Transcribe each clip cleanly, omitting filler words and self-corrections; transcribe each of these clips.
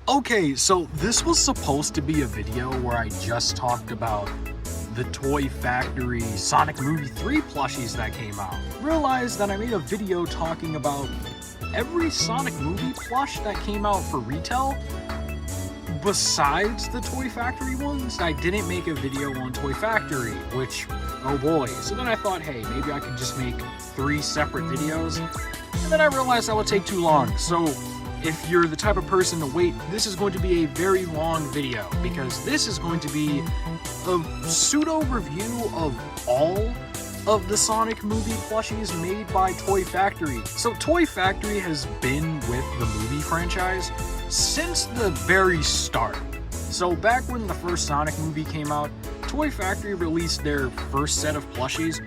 Okay, so this was supposed to be a video where I just talked about the Toy Factory Sonic Movie 3 plushies that came out. Realized that I made a video talking about every Sonic movie plush that came out for retail, besides the Toy Factory ones. I didn't make a video on Toy Factory, which, oh boy. So then I thought, hey, maybe I could just make 3 separate videos. And then I realized that would take too long. So if you're the type of person to wait, this is going to be a very long video, because this is going to be a pseudo review of all of the Sonic movie plushies made by Toy Factory. So Toy Factory has been with the movie franchise since the very start. So back when the first Sonic movie came out, Toy Factory released their first set of plushies,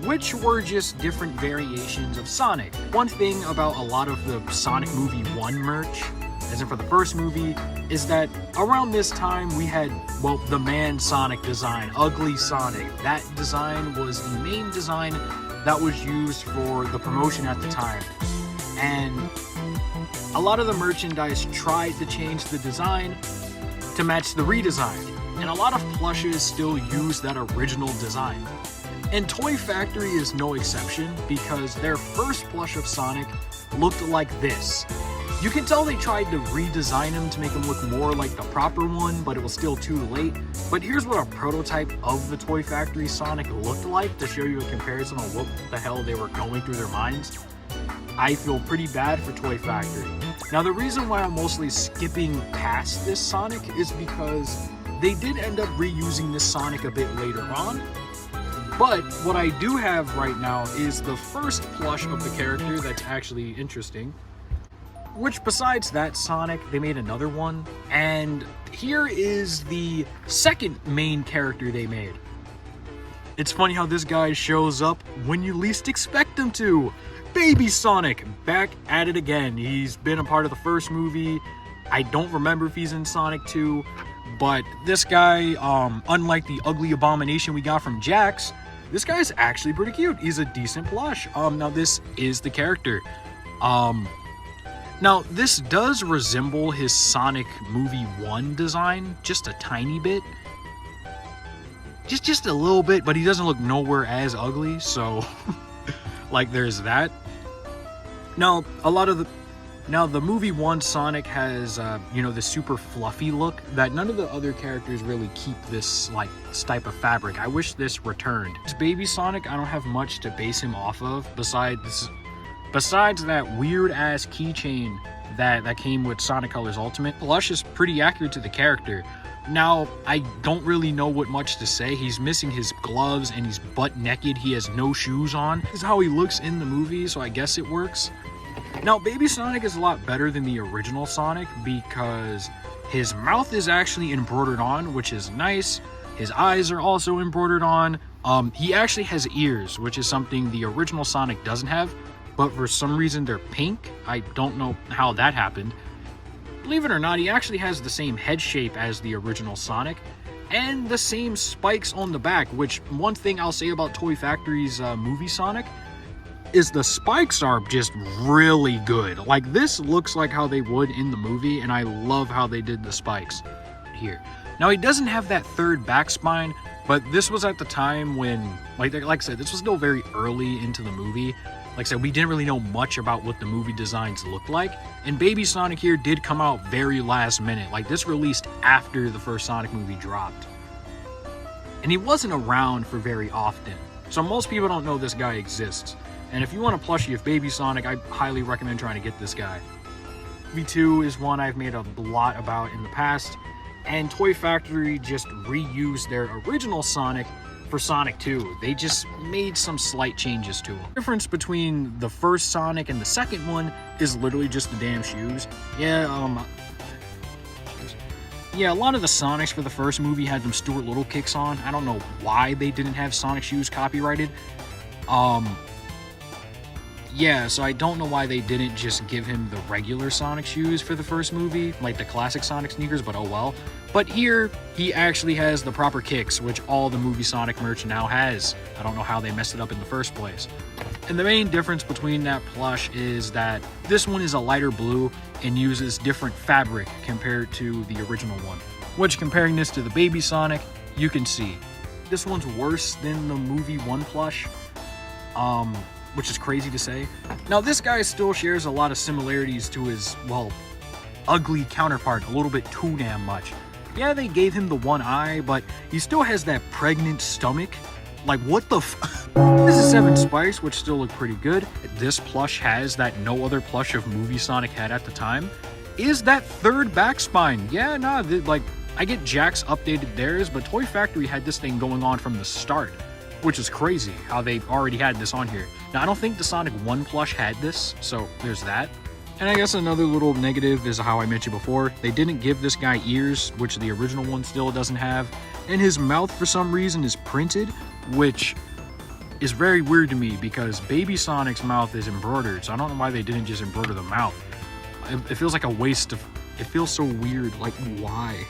which were just different variations of Sonic. One thing about a lot of the Sonic Movie 1 merch, as in for the first movie, is that around this time we had, well, the Man Sonic design, Ugly Sonic. That design was the main design that was used for the promotion at the time. And a lot of the merchandise tried to change the design to match the redesign. And a lot of plushes still use that original design. And Toy Factory is no exception, because their first plush of Sonic looked like this. You can tell they tried to redesign him to make him look more like the proper one, but it was still too late. But here's what a prototype of the Toy Factory Sonic looked like, to show you a comparison on what the hell they were going through their minds. I feel pretty bad for Toy Factory. Now, the reason why I'm mostly skipping past this Sonic is because they did end up reusing this Sonic a bit later on. But what I do have right now is the first plush of the character that's actually interesting. Which, besides that Sonic, they made another one. And here is the second main character they made. It's funny how this guy shows up when you least expect him to. Baby Sonic, back at it again. He's been a part of the first movie. I don't remember if he's in Sonic 2. But this guy, unlike the ugly abomination we got from Jax, this guy's actually pretty cute. He's a decent plush. Now this is the character. Now this does resemble his Sonic Movie 1 design, just a tiny bit. Just a little bit, but he doesn't look nowhere as ugly, so like there's that. Now the movie 1 Sonic has, this super fluffy look that none of the other characters really keep this, type of fabric. I wish this returned. This Baby Sonic, I don't have much to base him off of, besides that weird-ass keychain that came with Sonic Colors Ultimate. Plush is pretty accurate to the character. Now, I don't really know what much to say. He's missing his gloves and he's butt naked. He has no shoes on. This is how he looks in the movie, so I guess it works. Now, Baby Sonic is a lot better than the original Sonic because his mouth is actually embroidered on, which is nice. His eyes are also embroidered on. He actually has ears, which is something the original Sonic doesn't have, but for some reason they're pink. I don't know how that happened. Believe it or not, he actually has the same head shape as the original Sonic, and the same spikes on the back, which one thing I'll say about Toy Factory's movie Sonic is the spikes are just really good. Like, this looks like how they would in the movie, and I love how they did the spikes here. Now, he doesn't have that third back spine, but this was at the time when, like I said, this was still very early into the movie. Like I said, we didn't really know much about what the movie designs looked like, and Baby Sonic here did come out very last minute. Like, this released after the first Sonic movie dropped. And he wasn't around for very often, so most people don't know this guy exists. And if you want a plushie of Baby Sonic, I highly recommend trying to get this guy. V2 is one I've made a lot about in the past, and Toy Factory just reused their original Sonic for Sonic 2. They just made some slight changes to him. The difference between the first Sonic and the second one is literally just the damn shoes. Yeah, a lot of the Sonics for the first movie had them Stuart Little kicks on. I don't know why they didn't have Sonic shoes copyrighted. Yeah, so I don't know why they didn't just give him the regular Sonic shoes for the first movie, like the classic Sonic sneakers, but oh well. But here, he actually has the proper kicks, which all the movie Sonic merch now has. I don't know how they messed it up in the first place. And the main difference between that plush is that this one is a lighter blue and uses different fabric compared to the original one. Which, comparing this to the Baby Sonic, you can see. This one's worse than the movie 1 plush, which is crazy to say. Now, this guy still shares a lot of similarities to his, well, ugly counterpart, a little bit too damn much. Yeah, they gave him the one eye, but he still has that pregnant stomach. Like, what the f- This is 7 Spice, which still look pretty good. This plush has that no other plush of movie Sonic had at the time. Is that third back spine. Yeah, nah, like, I get Jakks updated theirs, but Toy Factory had this thing going on from the start, which is crazy how they already had this on here. Now, I don't think the Sonic 1 plush had this, so there's that. And I guess another little negative is how I mentioned before, they didn't give this guy ears, which the original one still doesn't have, and his mouth for some reason is printed, which is very weird to me because Baby Sonic's mouth is embroidered, so I don't know why they didn't just embroider the mouth. It feels like a waste of... It feels so weird, like why?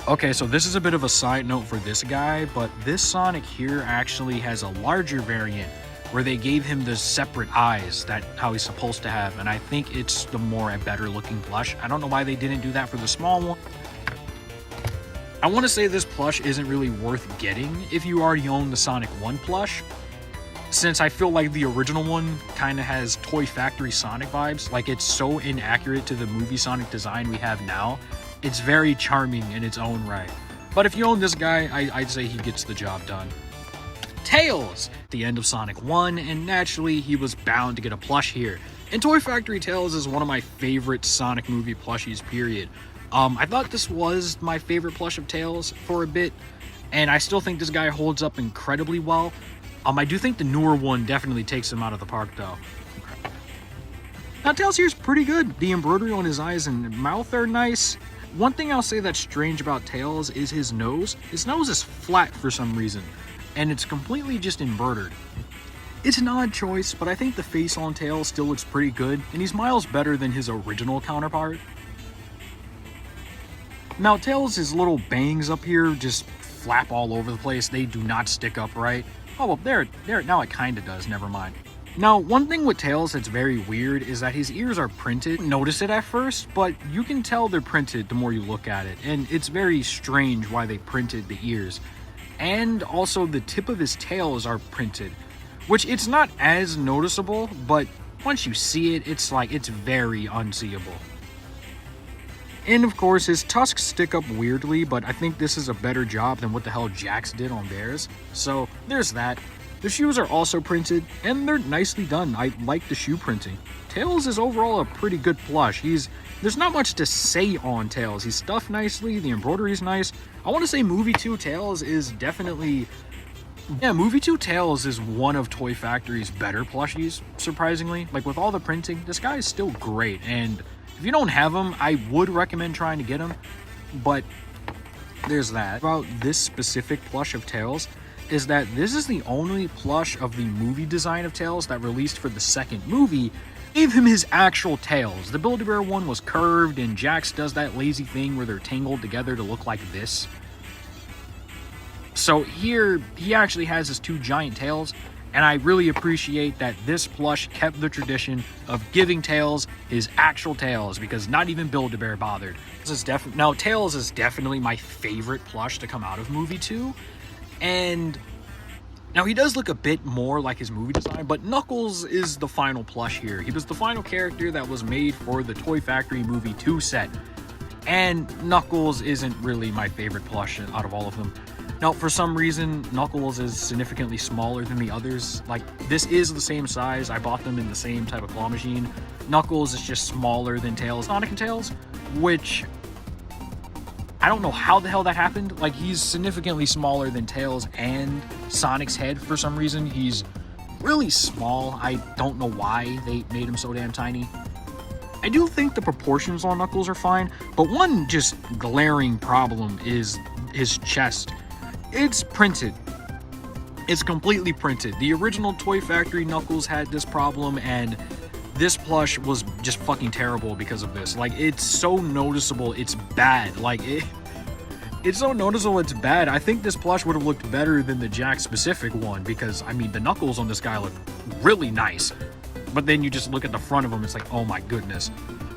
Okay, so this is a bit of a side note for this guy, but this Sonic here actually has a larger variant where they gave him the separate eyes that how he's supposed to have, and I think it's the more better looking plush. I don't know why they didn't do that for the small one. I want to say this plush isn't really worth getting if you already own the Sonic 1 plush, since I feel like the original one kind of has Toy Factory Sonic vibes. Like, it's so inaccurate to the movie Sonic design we have now. It's very charming in its own right. But if you own this guy, I'd say he gets the job done. Tails! The end of Sonic 1, and naturally he was bound to get a plush here. And Toy Factory Tails is one of my favorite Sonic movie plushies, period. I thought this was my favorite plush of Tails for a bit, and I still think this guy holds up incredibly well. I do think the newer one definitely takes him out of the park though. Now, Tails here is pretty good. The embroidery on his eyes and mouth are nice. One thing I'll say that's strange about Tails is his nose. His nose is flat for some reason, and it's completely just embroidered. It's an odd choice, but I think the face on Tails still looks pretty good, and he's miles better than his original counterpart. Now, Tails' little bangs up here just flap all over the place. They do not stick up right. Oh, well, there, now it kind of does, never mind. Now, one thing with Tails that's very weird is that his ears are printed. Notice it at first, but you can tell they're printed the more you look at it, and it's very strange why they printed the ears. And also the tip of his tails are printed, which it's not as noticeable, but once you see it, it's like, it's very unseeable. And of course, his tusks stick up weirdly, but I think this is a better job than what the hell Jakks did on theirs. So there's that. The shoes are also printed, and they're nicely done. I like the shoe printing. Tails is overall a pretty good plush. There's not much to say on Tails. He's stuffed nicely, the embroidery's nice. I want to say Movie 2 Tails is definitely... Yeah, Movie 2 Tails is one of Toy Factory's better plushies, surprisingly. Like, with all the printing, this guy is still great, and if you don't have him, I would recommend trying to get him, but there's that. About this specific plush of Tails is that this is the only plush of the movie design of Tails that released for the second movie gave him his actual tails. The Build-A-Bear one was curved, and Jakks does that lazy thing where they're tangled together to look like this. So here, he actually has his 2 giant tails, and I really appreciate that this plush kept the tradition of giving Tails his actual tails, because not even Build-A-Bear bothered. Now, Tails is definitely my favorite plush to come out of Movie 2, and now he does look a bit more like his movie design, but Knuckles is the final plush here. He was the final character that was made for the Toy Factory Movie 2 set, and Knuckles isn't really my favorite plush out of all of them. Now, for some reason, Knuckles is significantly smaller than the others. Like, this is the same size. I bought them in the same type of claw machine. Knuckles is just smaller than Tails, Sonic and Tails, which I don't know how the hell that happened. Like, he's significantly smaller than Tails and Sonic's head for some reason. He's really small. I don't know why they made him so damn tiny. I do think the proportions on Knuckles are fine, but one just glaring problem is his chest. It's printed. It's completely printed. The original Toy Factory Knuckles had this problem, and this plush was just fucking terrible because of this. Like, it's so noticeable, it's bad. Like, it's so noticeable, it's bad. I think this plush would have looked better than the Jack specific one, because, I mean, the Knuckles on this guy look really nice. But then you just look at the front of him, it's like, oh my goodness.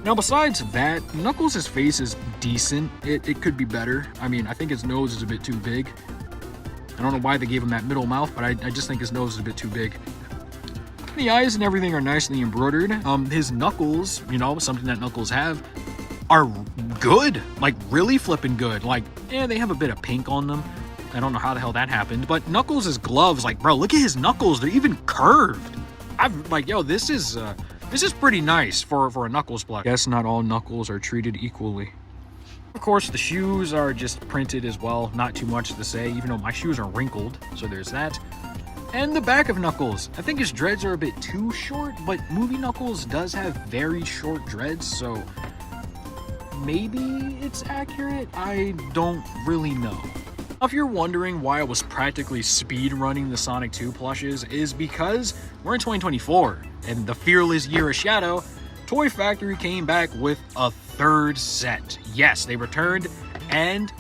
Now, besides that, Knuckles' face is decent. It could be better. I mean, I think his nose is a bit too big. I don't know why they gave him that middle mouth, but I just think his nose is a bit too big. The eyes and everything are nicely embroidered. His knuckles, you know, something that Knuckles have, are good. Like, really flipping good. Like, yeah, they have a bit of pink on them. I don't know how the hell that happened. But Knuckles' gloves, like, bro, look at his knuckles. They're even curved. I'm like, yo, this is pretty nice for a Knuckles plush. Guess not all Knuckles are treated equally. Of course, the shoes are just printed as well. Not too much to say, even though my shoes are wrinkled. So there's that. And the back of Knuckles. I think his dreads are a bit too short, but Movie Knuckles does have very short dreads, so maybe it's accurate? I don't really know. If you're wondering why I was practically speed running the Sonic 2 plushes, is because we're in 2024, and the fearless year of Shadow, Toy Factory came back with a third set. Yes, they returned, and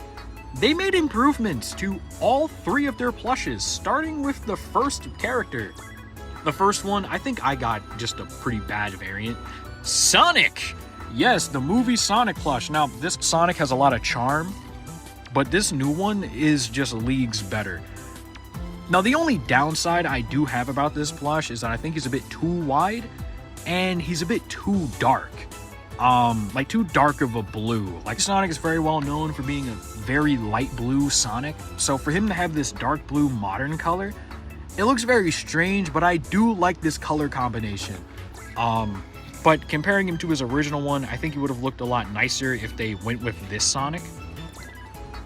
they made improvements to all 3 of their plushes, starting with the first character. The first one, I think I got just a pretty bad variant. Sonic! Yes, the movie Sonic plush. Now, this Sonic has a lot of charm, but this new one is just leagues better. Now, the only downside I do have about this plush is that I think he's a bit too wide, and he's a bit too dark. Like too dark of a blue. Like, Sonic is very well known for being a very light blue Sonic, so for him to have this dark blue modern color, it looks very strange, but I do like this color combination. But comparing him to his original one, I think he would have looked a lot nicer if they went with this Sonic.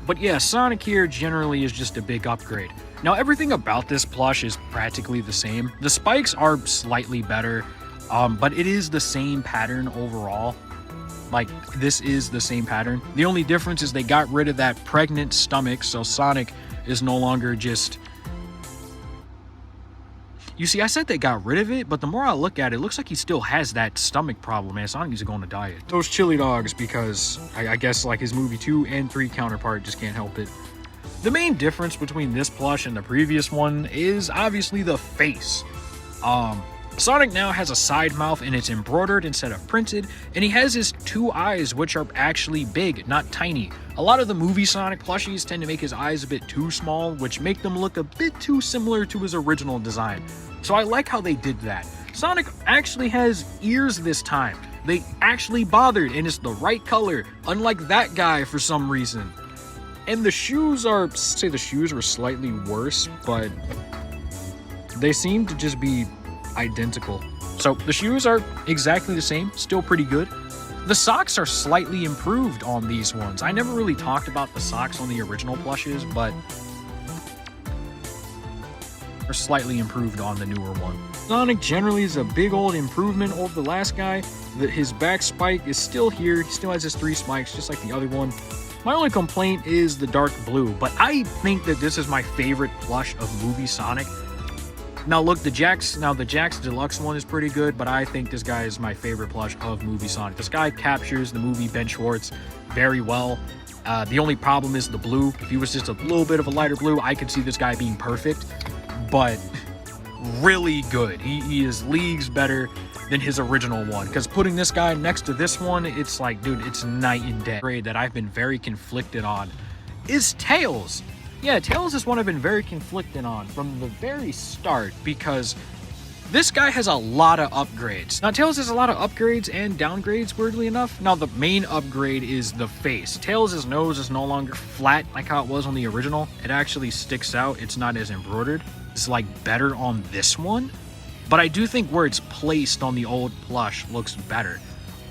But yeah, Sonic here generally is just a big upgrade. Now, everything about this plush is practically the same. The spikes are slightly better, but it is the same pattern overall. Like, this is the same pattern. The only difference is they got rid of that pregnant stomach, so Sonic is no longer just... You see, I said they got rid of it, but the more I look at it, it looks like he still has that stomach problem, man. Sonic needs to go on a diet. Those chili dogs, because I guess like his movie 2 and 3 counterpart just can't help it. The main difference between this plush and the previous one is obviously the face. Sonic now has a side mouth and it's embroidered instead of printed, and he has his 2 eyes, which are actually big, not tiny. A lot of the movie Sonic plushies tend to make his eyes a bit too small, which make them look a bit too similar to his original design. So I like how they did that. Sonic actually has ears this time. They actually bothered, and it's the right color, unlike that guy for some reason. And the shoes are, say the shoes were slightly worse, but they seem to just be identical. So the shoes are exactly the same, still pretty good. The socks are slightly improved on these ones. I never really talked about the socks on the original plushes, but are slightly improved on the newer one. Sonic generally is a big old improvement over the last guy. His back spike is still here. He still has his 3 spikes, just like the other one. My only complaint is the dark blue, but I think that this is my favorite plush of movie Sonic. Now look, the Jax Deluxe one is pretty good, but I think this guy is my favorite plush of movie Sonic. This guy captures the movie Ben Schwartz very well. The only problem is the blue. If he was just a little bit of a lighter blue, I could see this guy being perfect, but really good. He is leagues better than his original one, because putting this guy next to this one, it's like, dude, it's night and day. Grade that I've been very conflicted on is Tails. Yeah, Tails is one I've been very conflicted on from the very start, because this guy has a lot of upgrades. Now, Tails has a lot of upgrades and downgrades, weirdly enough. Now, the main upgrade is the face. Tails' nose is no longer flat like how it was on the original. It actually sticks out. It's not as embroidered. It's like better on this one. But I do think where it's placed on the old plush looks better.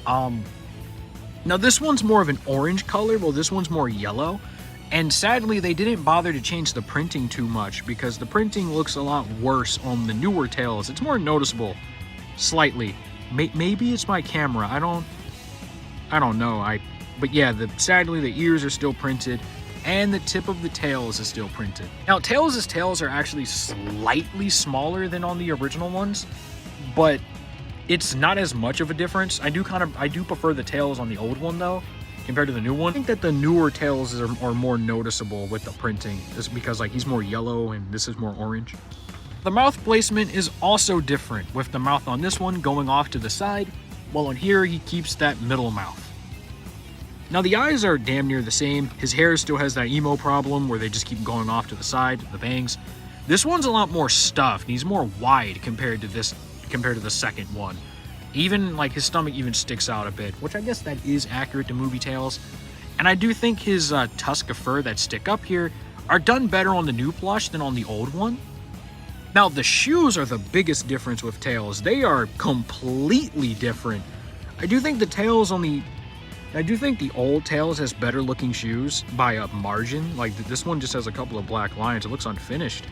Now, this one's more of an orange color, while this one's more yellow. And sadly, they didn't bother to change the printing too much, because the printing looks a lot worse on the newer Tails. It's more noticeable, slightly. Maybe it's my camera. I don't know. But yeah, sadly the ears are still printed, and the tip of the tails is still printed. Now, Tails' tails are actually slightly smaller than on the original ones, but it's not as much of a difference. I do prefer the tails on the old one though, compared to the new one. I think that the newer tails are more noticeable with the printing, just because like he's more yellow and this is more orange. The mouth placement is also different, with the mouth on this one going off to the side, while on here he keeps that middle mouth. Now the eyes are damn near the same. His hair still has that emo problem where they just keep going off to the side, the bangs. This one's a lot more stuffed, and he's more wide compared to the second one. Even like his stomach even sticks out a bit, which I guess that is accurate to movie Tails. And I do think his tusk of fur that stick up here are done better on the new plush than on the old one. Now the shoes are the biggest difference with Tails. They are completely different. I do think the old Tails has better looking shoes by a margin. Like this one just has a couple of black lines. It looks unfinished.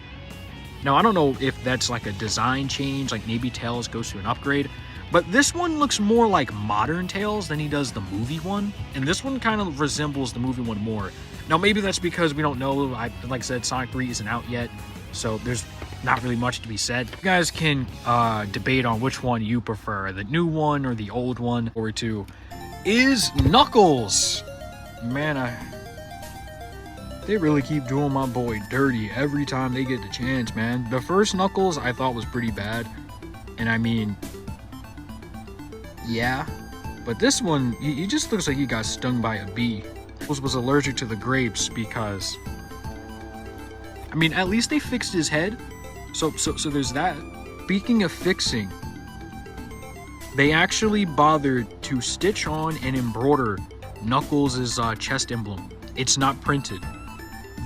Now I don't know if that's like a design change, like maybe Tails goes through an upgrade, but this one looks more like modern Tails than he does the movie one. And this one kind of resembles the movie one more. Now maybe that's because we don't know, like I said, Sonic 3 isn't out yet, so there's not really much to be said. You guys can debate on which one you prefer, the new one or the old one. Or two is Knuckles. Man, they really keep doing my boy dirty every time they get the chance, man. The first Knuckles I thought was pretty bad, and I mean, yeah, but this one, he just looks like he got stung by a bee. Was allergic to the grapes because, I mean, at least they fixed his head. So there's that. Speaking of fixing, they actually bothered to stitch on and embroider Knuckles' chest emblem. It's not printed.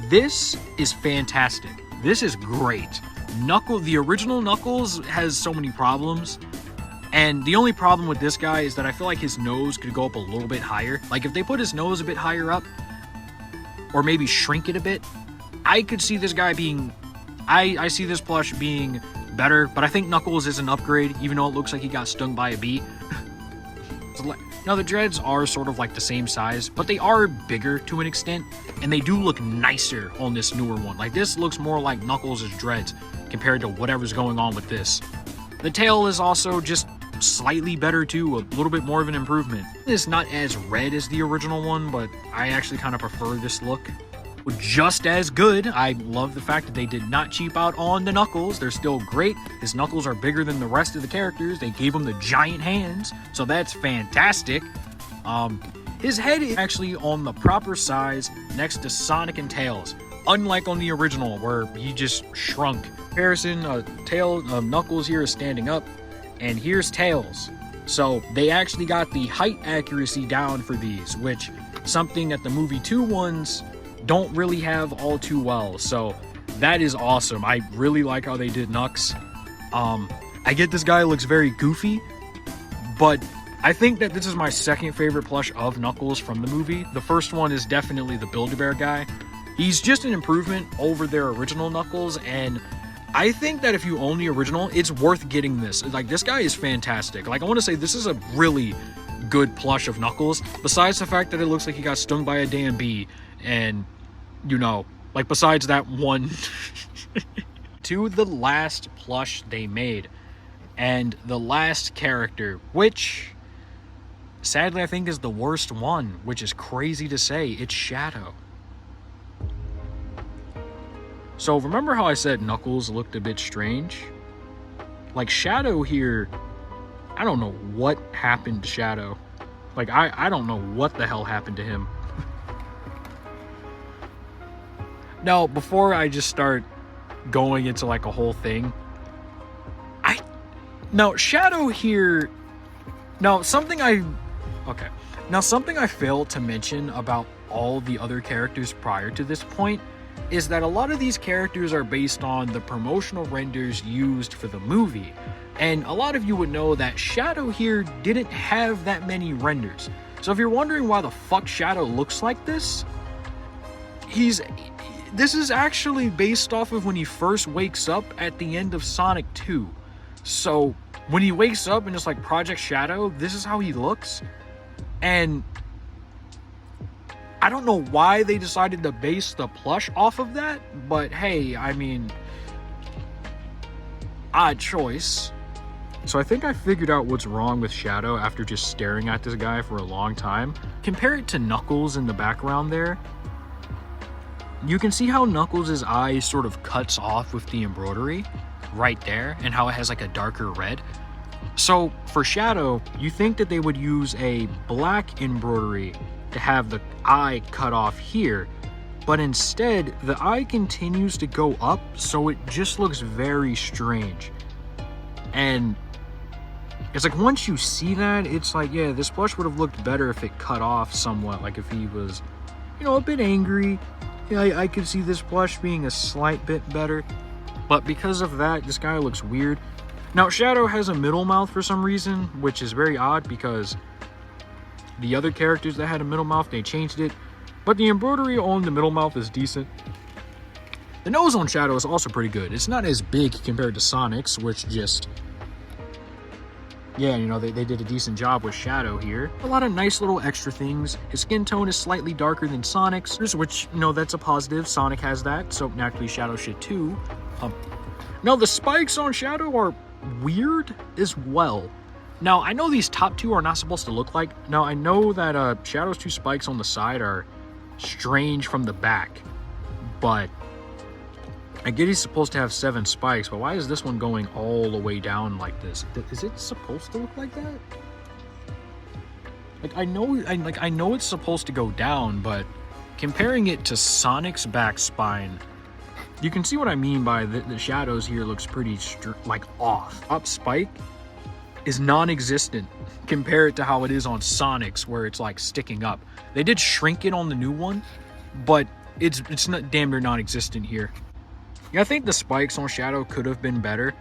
This is fantastic. This is great. The original Knuckles has so many problems. And the only problem with this guy is that I feel like his nose could go up a little bit higher. Like if they put his nose a bit higher up, or maybe shrink it a bit, I could see this guy being, I see this plush being better, but I think Knuckles is an upgrade, even though it looks like he got stung by a bee. Now the dreads are sort of like the same size, but they are bigger to an extent, and they do look nicer on this newer one. Like this looks more like Knuckles' dreads compared to whatever's going on with this. The tail is also just slightly better too, a little bit more of an improvement. It's not as red as the original one, but I actually kind of prefer this look. Just as good. I love the fact that they did not cheap out on the Knuckles. They're still great. His knuckles are bigger than the rest of the characters. They gave him the giant hands, so that's fantastic. His head is actually on the proper size next to Sonic and Tails, unlike on the original where he just shrunk. Comparison, Knuckles here is standing up, and here's Tails. So they actually got the height accuracy down for these, which something that the movie 2 ones don't really have all too well. So that is awesome. I really like how they did Knux. I get this guy looks very goofy, but I think that this is my second favorite plush of Knuckles from the movie. The first one is definitely the Build-A-Bear guy. He's just an improvement over their original Knuckles, and I think that if you own the original, it's worth getting this. Like, this guy is fantastic. Like, I want to say this is a really good plush of Knuckles, besides the fact that it looks like he got stung by a damn bee, and, you know, like, besides that one. To the last plush they made, and the last character, which sadly I think is the worst one, which is crazy to say. It's Shadow. So remember how I said Knuckles looked a bit strange? Like, Shadow here, I don't know what happened to Shadow. Like, I don't know what the hell happened to him. Now, before I just start going into like a whole thing, Shadow here, something I failed to mention about all the other characters prior to this point is that a lot of these characters are based on the promotional renders used for the movie. And a lot of you would know that Shadow here didn't have that many renders. So if you're wondering why the fuck Shadow looks like this, this is actually based off of when he first wakes up at the end of Sonic 2. So when he wakes up and just like Project Shadow, this is how he looks. And I don't know why they decided to base the plush off of that, but hey, I mean, odd choice. So I think I figured out what's wrong with Shadow after just staring at this guy for a long time. Compare it to Knuckles in the background there. You can see how Knuckles' eye sort of cuts off with the embroidery right there, and how it has like a darker red. So for Shadow, you think that they would use a black embroidery to have the eye cut off here, but instead the eye continues to go up, so it just looks very strange. And it's like, once you see that, it's like, yeah, this plush would have looked better if it cut off somewhat, like if he was, you know, a bit angry. Yeah, I could see this plush being a slight bit better, but because of that, this guy looks weird. Now, Shadow has a middle mouth for some reason, which is very odd because the other characters that had a middle mouth, they changed it, but the embroidery on the middle mouth is decent. The nose on Shadow is also pretty good. It's not as big compared to Sonic's, which just, yeah, you know, they did a decent job with Shadow here. A lot of nice little extra things. His skin tone is slightly darker than Sonic's, which, you know, that's a positive. Sonic has that, so naturally Shadow should too. Now, the spikes on Shadow are weird as well. Now, I know these top two are not supposed to look like. Now, I know that Shadow's two spikes on the side are strange from the back, but I get he's supposed to have 7 spikes, but why is this one going all the way down like this? Is it supposed to look like that? Like, I know it's supposed to go down, but comparing it to Sonic's back spine, you can see what I mean by the shadows here looks pretty like off. Top spike is non-existent. Compare it to how it is on Sonic's, where it's like sticking up. They did shrink it on the new one, but it's not damn near non-existent here. Yeah, I think the spikes on Shadow could have been better,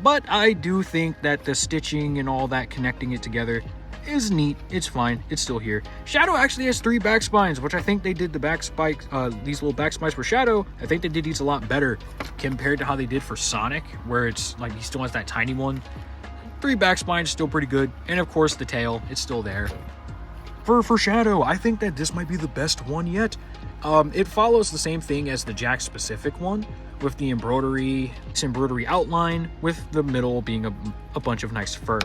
but I do think that the stitching and all that connecting it together is neat. It's fine. It's still here. Shadow actually has 3 back spines, which I think they did the back spikes, these little back spines for Shadow. I think they did these a lot better compared to how they did for Sonic, where it's like he still has that tiny one. 3 back spines, still pretty good. And of course the tail, it's still there. For Shadow, I think that this might be the best one yet. It follows the same thing as the Jack specific one, with the embroidery outline, with the middle being a bunch of nice fur.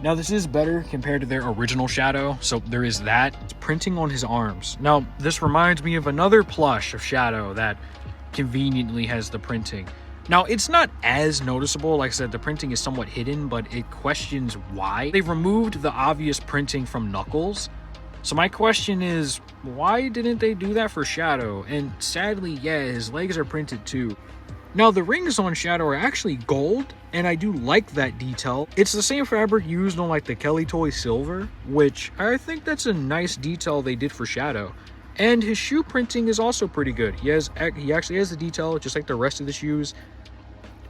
Now this is better compared to their original Shadow, so there is that. It's printing on his arms. Now this reminds me of another plush of Shadow that conveniently has the printing. Now it's not as noticeable, like I said, the printing is somewhat hidden, but it questions why. They've removed the obvious printing from Knuckles. So my question is, why didn't they do that for Shadow? And sadly, yeah, his legs are printed too. Now the rings on Shadow are actually gold, and I do like that detail. It's the same fabric used on like the Kelly Toy Silver, which I think that's a nice detail they did for Shadow. And his shoe printing is also pretty good. He actually has the detail just like the rest of the shoes.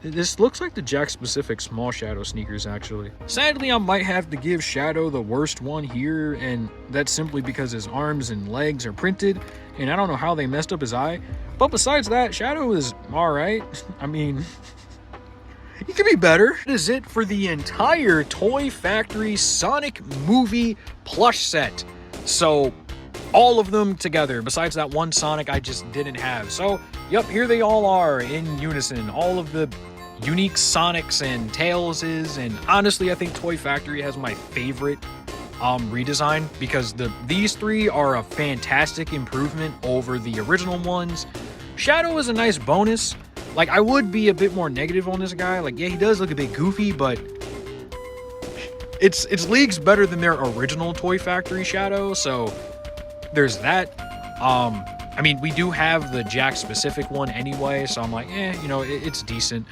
This looks like the Jack specific small Shadow sneakers actually. Sadly, I might have to give Shadow the worst one here, and that's simply because his arms and legs are printed, and I don't know how they messed up his eye. But besides that, Shadow is alright. I mean, he could be better. That is it for the entire Toy Factory Sonic movie plush set. So all of them together, besides that one Sonic I just didn't have. So, yep, here they all are in unison. All of the unique Sonics and Tailses, and honestly, I think Toy Factory has my favorite redesign, because these 3 are a fantastic improvement over the original ones. Shadow is a nice bonus. Like, I would be a bit more negative on this guy. Like, yeah, he does look a bit goofy, but it's leagues better than their original Toy Factory Shadow, so there's that. I mean, we do have the Jack specific one anyway, so I'm like, you know, it's decent.